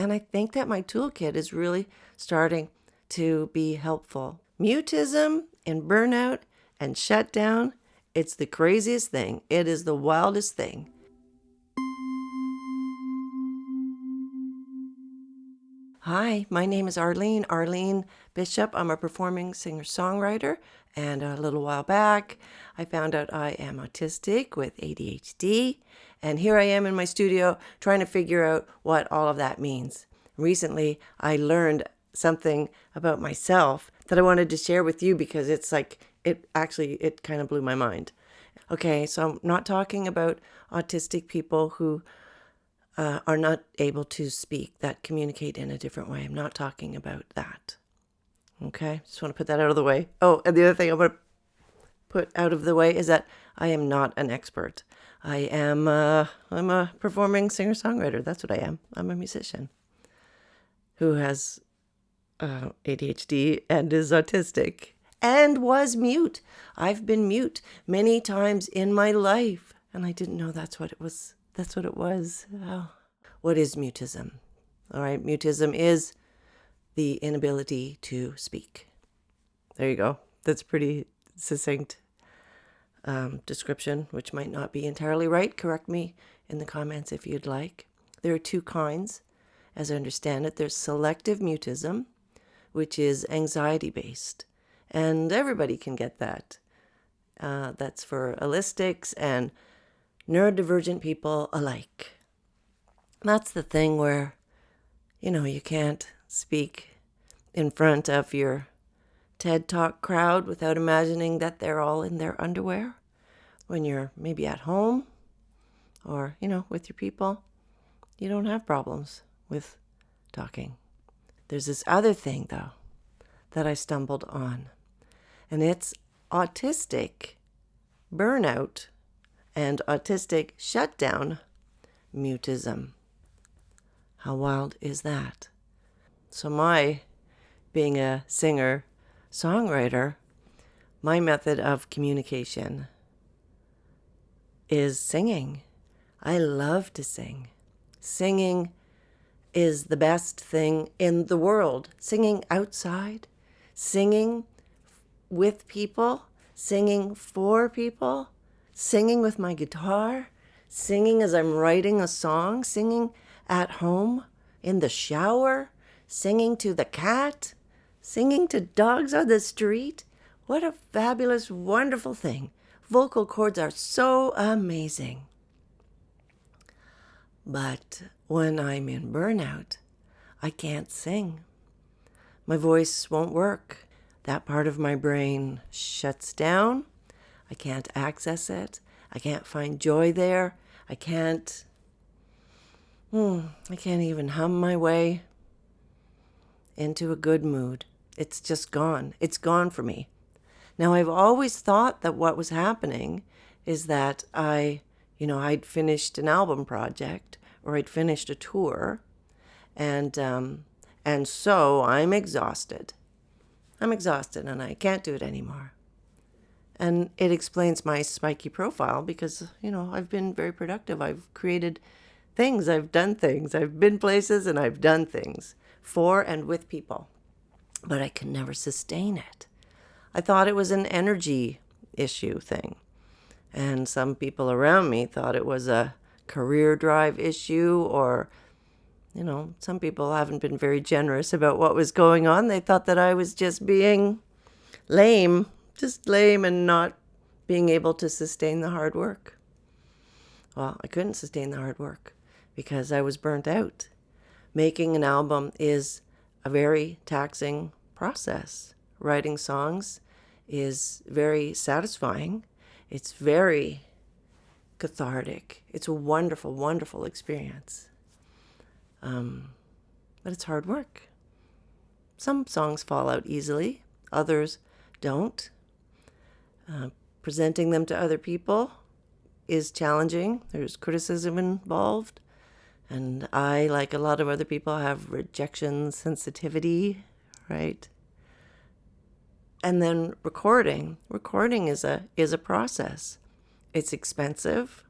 And I think that my toolkit is really starting to be helpful. Mutism and burnout and shutdown, it's the craziest thing. It is the wildest thing. Hi, my name is Arlene Bishop. I'm a performing singer-songwriter, and a little while back, I found out I am autistic with ADHD, and here I am in my studio trying to figure out what all of that means. Recently, I learned something about myself that I wanted to share with you because it's like, it kind of blew my mind. Okay, so I'm not talking about autistic people who are not able to speak, that communicate in a different way. I'm not talking about that. Okay, just want to put that out of the way. Oh, and the other thing I want to put out of the way is that I am not an expert. I'm a performing singer-songwriter. That's what I am. I'm a musician who has ADHD and is autistic and was mute. I've been mute many times in my life, and I didn't know that's what it was. That's what it was. Oh. What is mutism? All right, mutism is the inability to speak. There you go. That's a pretty succinct description, which might not be entirely right. Correct me in the comments if you'd like. There are two kinds, as I understand it. There's selective mutism, which is anxiety-based, and everybody can get that. That's for allistics and neurodivergent people alike. That's the thing where, you can't speak in front of your TED Talk crowd without imagining that they're all in their underwear when you're maybe at home or, with your people. You don't have problems with talking. There's this other thing, though, that I stumbled on, and it's autistic burnout and autistic shutdown mutism. How wild is that? So being a singer-songwriter, my method of communication is singing. I love to sing. Singing is the best thing in the world. Singing outside, singing with people, singing for people, singing with my guitar, singing as I'm writing a song, singing at home, in the shower, singing to the cat, singing to dogs on the street. What a fabulous, wonderful thing. Vocal cords are so amazing. But when I'm in burnout, I can't sing. My voice won't work. That part of my brain shuts down. I can't access it. I can't find joy there. I can't even hum my way into a good mood. It's just gone. It's gone for me. Now, I've always thought that what was happening is that I'd finished an album project or I'd finished a tour, and so I'm exhausted. I'm exhausted and I can't do it anymore. And it explains my spiky profile because, I've been very productive. I've created things. I've done things. I've been places and I've done things for and with people. But I can never sustain it. I thought it was an energy issue thing. And some people around me thought it was a career drive issue, or, some people haven't been very generous about what was going on. They thought that I was just being lame and not being able to sustain the hard work. Well, I couldn't sustain the hard work because I was burnt out. Making an album is a very taxing process. Writing songs is very satisfying. It's very cathartic. It's a wonderful, wonderful experience. But it's hard work. Some songs fall out easily. Others don't. Presenting them to other people is challenging. There's criticism involved. And I, like a lot of other people, have rejection sensitivity, right? And then recording is a process. It's expensive.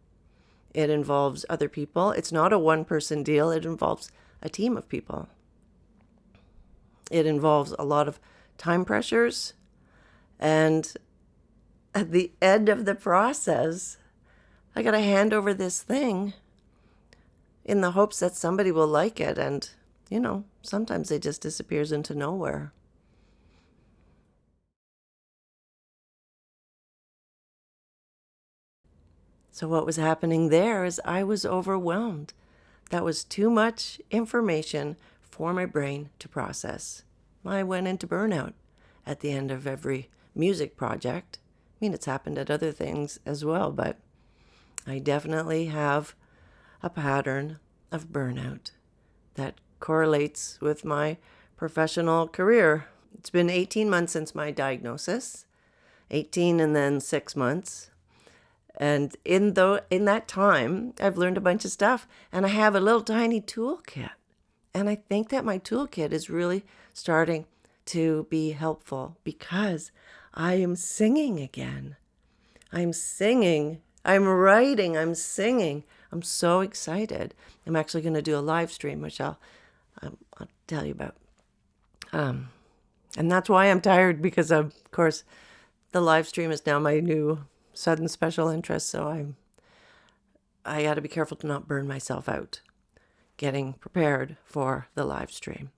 It involves other people. It's not a one-person deal. It involves a team of people. It involves a lot of time pressures, and at the end of the process, I got to hand over this thing in the hopes that somebody will like it, and, sometimes it just disappears into nowhere. So what was happening there is I was overwhelmed. That was too much information for my brain to process. I went into burnout at the end of every music project. I mean, it's happened at other things as well, but I definitely have a pattern of burnout that correlates with my professional career. It's been 18 months since my diagnosis, 18 and then 6 months. And in that time, I've learned a bunch of stuff, and I have a little tiny toolkit. And I think that my toolkit is really starting to be helpful because I am singing again. I'm singing, I'm writing, I'm singing. I'm so excited. I'm actually going to do a live stream, which I'll tell you about. And that's why I'm tired, because of course, the live stream is now my new sudden special interest, so I got to be careful to not burn myself out getting prepared for the live stream,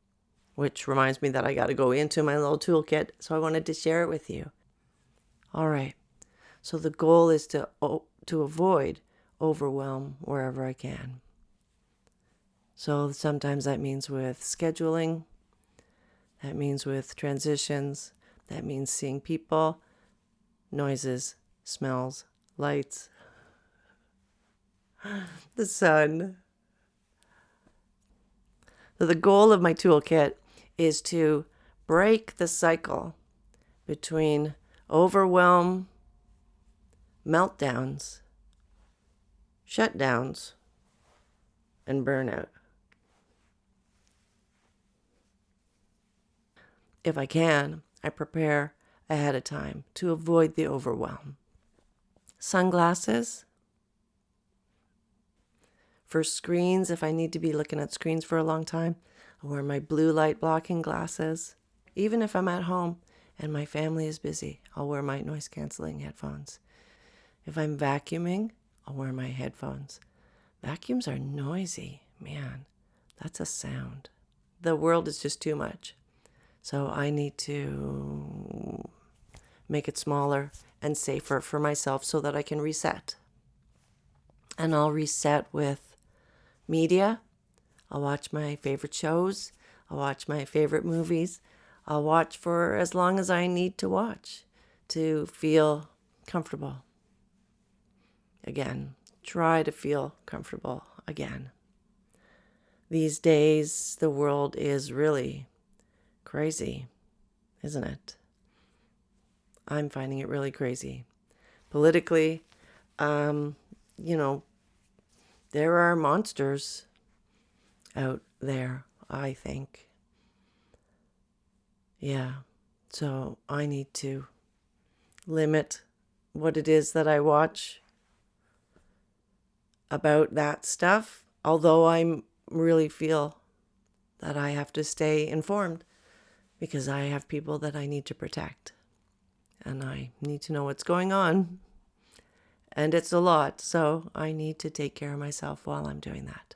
which reminds me that I got to go into my little toolkit, so I wanted to share it with you. All right, so the goal is to avoid overwhelm wherever I can. So sometimes that means with scheduling, that means with transitions, that means seeing people, noises, smells, lights, the sun. So the goal of my toolkit is to break the cycle between overwhelm, meltdowns, shutdowns, and burnout. If I can, I prepare ahead of time to avoid the overwhelm. Sunglasses. For screens, if I need to be looking at screens for a long time, I wear my blue light blocking glasses. Even if I'm at home and my family is busy, I'll wear my noise canceling headphones. If I'm vacuuming, I'll wear my headphones. Vacuums are noisy, man. That's a sound. The world is just too much. So I need to make it smaller and safer for myself so that I can reset. And I'll reset with media. I'll watch my favorite shows. I'll watch my favorite movies. I'll watch for as long as I need to watch to feel comfortable again. Try to feel comfortable again. These days, the world is really crazy, isn't it? I'm finding it really crazy. Politically, there are monsters out there, I think. Yeah, so I need to limit what it is that I watch about that stuff, although I really feel that I have to stay informed because I have people that I need to protect. And I need to know what's going on. And it's a lot, so I need to take care of myself while I'm doing that.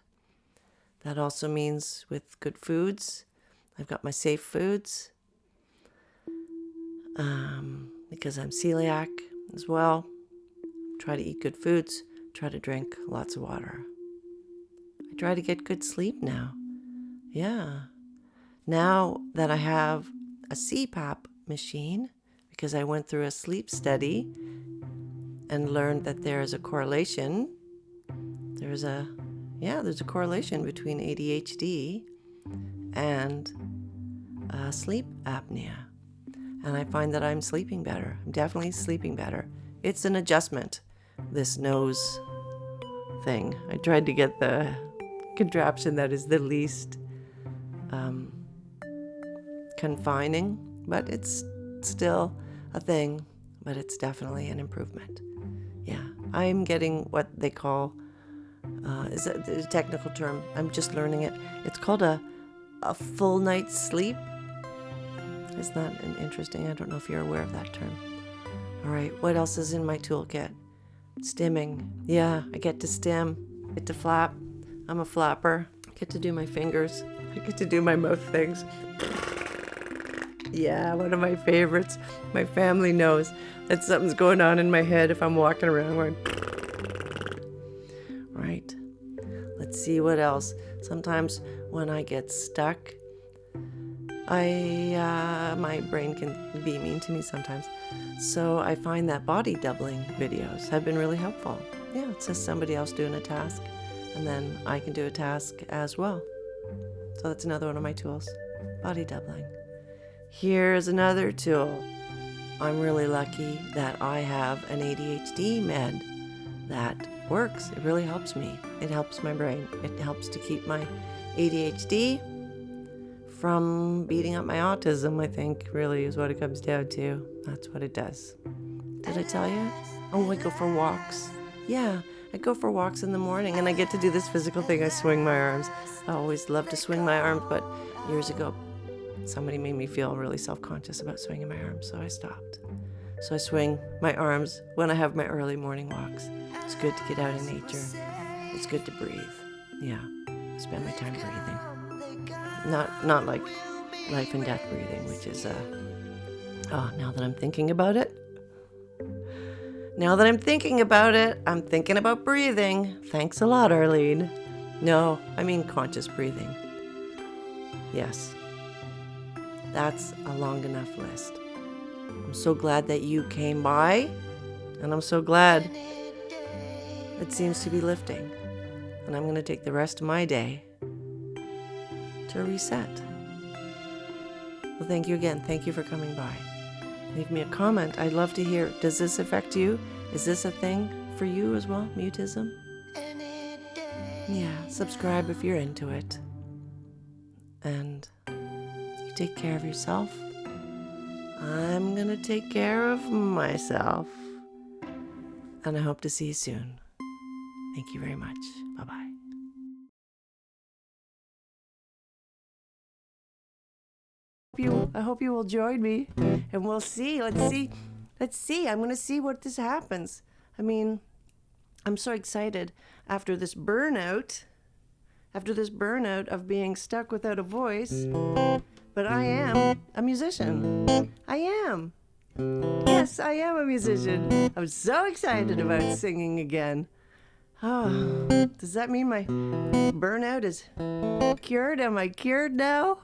That also means with good foods. I've got my safe foods because I'm celiac as well. Try to eat good foods. Try to drink lots of water. I try to get good sleep now. Yeah. Now that I have a CPAP machine, because I went through a sleep study and learned that there is a correlation. There's a correlation between ADHD and sleep apnea. And I find that I'm sleeping better. I'm definitely sleeping better. It's an adjustment, this nose thing. I tried to get the contraption that is the least confining, but it's still a thing, but it's definitely an improvement. Yeah, I'm getting what they call is a technical term. I'm just learning it. It's called a full night's sleep. Isn't that interesting? I don't know if you're aware of that term. All right, what else is in my toolkit? Stimming. Yeah, I get to stim, get to flap. I'm a flapper. I get to do my fingers. I get to do my mouth things. Yeah, one of my favorites. My family knows that something's going on in my head if I'm walking around going. Right. Let's see what else. Sometimes when I get stuck, my brain can be mean to me sometimes. So I find that body doubling videos have been really helpful. Yeah, it's just somebody else doing a task, and then I can do a task as well. So that's another one of my tools, body doubling. Here's another tool. I'm really lucky that I have an ADHD med that works. It really helps me. It helps my brain. It helps to keep my ADHD from beating up my autism, I think, really is what it comes down to. That's what it does. Did I tell you? Oh, I go for walks. Yeah, I go for walks in the morning, and I get to do this physical thing. I swing my arms. I always love to swing my arms, but years ago, somebody made me feel really self-conscious about swinging my arms, so I stopped. So I swing my arms when I have my early morning walks. It's good to get out in nature. It's good to breathe. Yeah, I spend my time breathing. Not like life and death breathing, which is, now that I'm thinking about it, I'm thinking about breathing. Thanks a lot, Arlene. No, I mean conscious breathing. Yes. That's a long enough list. I'm so glad that you came by, and I'm so glad it seems to be lifting. And I'm going to take the rest of my day to reset. Well, thank you again. Thank you for coming by. Leave me a comment. I'd love to hear. Does this affect you? Is this a thing for you as well? Mutism? Yeah, subscribe if you're into it. And you take care of yourself. I'm going to take care of myself. And I hope to see you soon. Thank you very much. Bye-bye. I hope you will join me, and we'll see. Let's see. I'm going to see what this happens. I mean, I'm so excited after this burnout of being stuck without a voice. But I am a musician. I am. Yes, I am a musician. I'm so excited about singing again. Oh, does that mean my burnout is cured? Am I cured now?